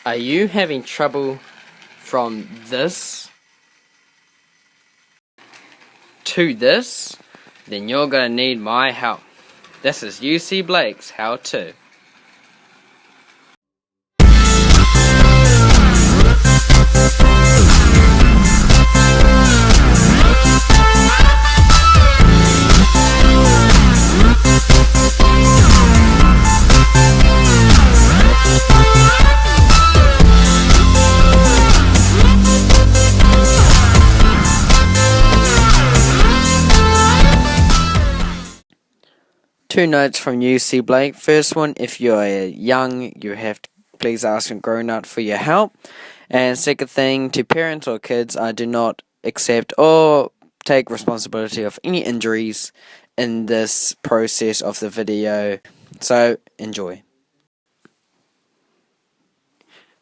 Are you having trouble from this to this? Then you're gonna need my help. This is UC Blake's How To. Two notes from UC Blake. First one, if you're young, you have to please ask a grown-up for your help. And second thing, to parents or kids, I do not accept or take responsibility of any injuries in this process of the video. So, enjoy.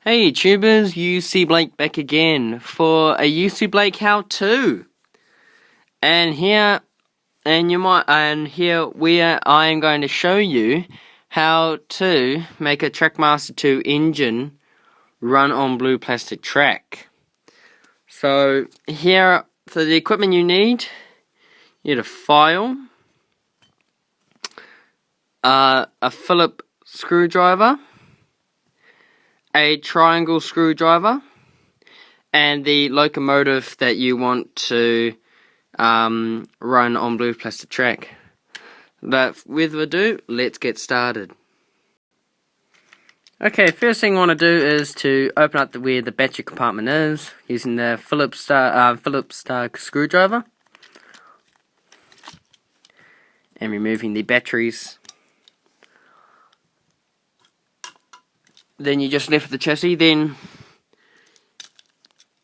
Hey YouTubers, UC Blake back again for a UC Blake How To. And here where I am going to show you how to make a Trackmaster 2 engine run on blue plastic track. So here, for the equipment you need a file, a Phillips screwdriver, a triangle screwdriver, and the locomotive that you want to run on blue plastic track. But with ado, let's get started. Okay, first thing I want to do is to open up where the battery compartment is using the Phillips screwdriver and removing the batteries. Then you just left the chassis. Then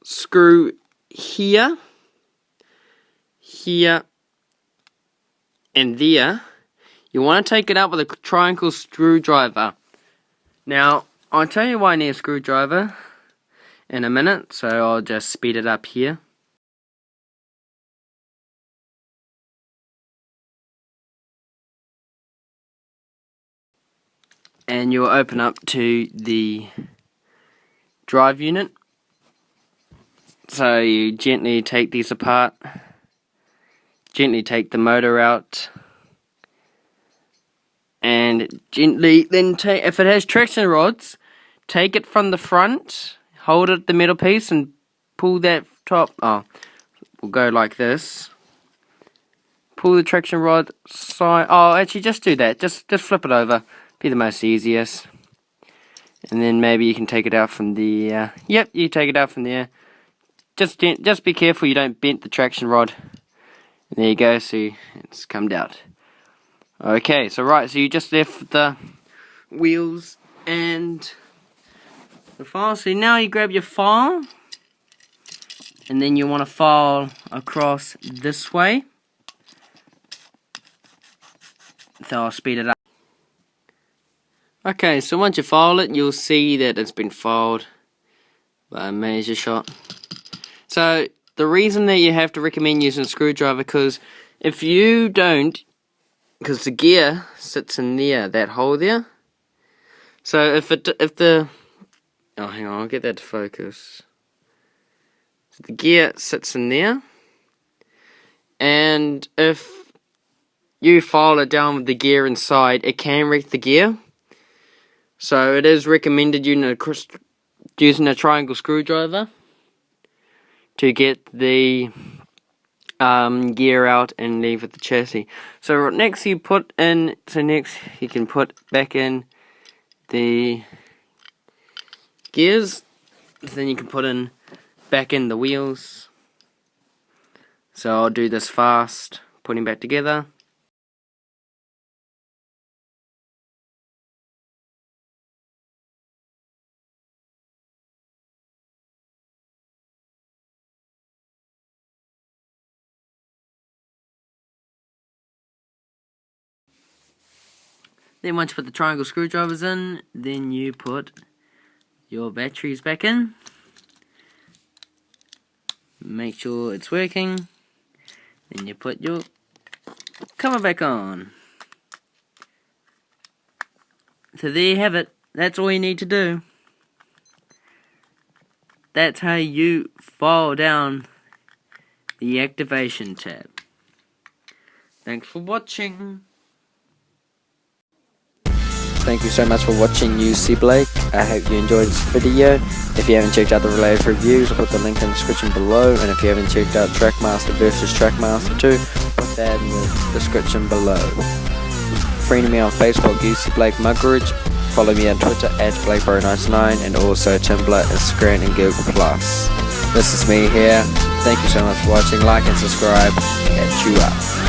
screw here, and there. You want to take it out with a triangle screwdriver. Now, I'll tell you why I need a screwdriver in a minute, so I'll just speed it up here. And you'll open up to the drive unit. So you gently take these apart. Gently take the motor out, and gently then take, if it has traction rods, take it from the front, hold it at the middle piece and pull that top, we'll go like this, pull the traction rod side, actually just do that, just flip it over, be the most easiest, and then maybe you can take it out from the, yep, you take it out from there, just be careful you don't bend the traction rod. There you go, see, it's come out. Okay, so you just left the wheels and the file. So now you grab your file, and then you want to file across this way. So I'll speed it up. Okay, so once you file it, you'll see that it's been filed by a measure shot. So the reason that you have to recommend using a screwdriver, because if you don't, because the gear sits in there, that hole there. So hang on, I'll get that to focus. So the gear sits in there, and if you file it down with the gear inside, it can wreck the gear. So it is recommended using a triangle screwdriver to get the gear out and leave with the chassis. So next you can put back in the gears, then you can put in back in the wheels. So I'll do this fast, putting back together. Then once you put the triangle screwdrivers in, then you put your batteries back in. Make sure it's working. Then you put your cover back on. So there you have it. That's all you need to do. that's how you file down the activation tab. Thanks for watching. Thank you so much for watching UC Blake. I hope you enjoyed this video. If you haven't checked out the related reviews, I'll put the link in the description below. And if you haven't checked out Trackmaster versus Trackmaster 2, put that in the description below. Friend me on Facebook, UC Blake Muggeridge. Follow me on Twitter @BlakeBro99 and also Tumblr, Instagram and Google+. This is me here. Thank you so much for watching. Like and subscribe. Catch you up.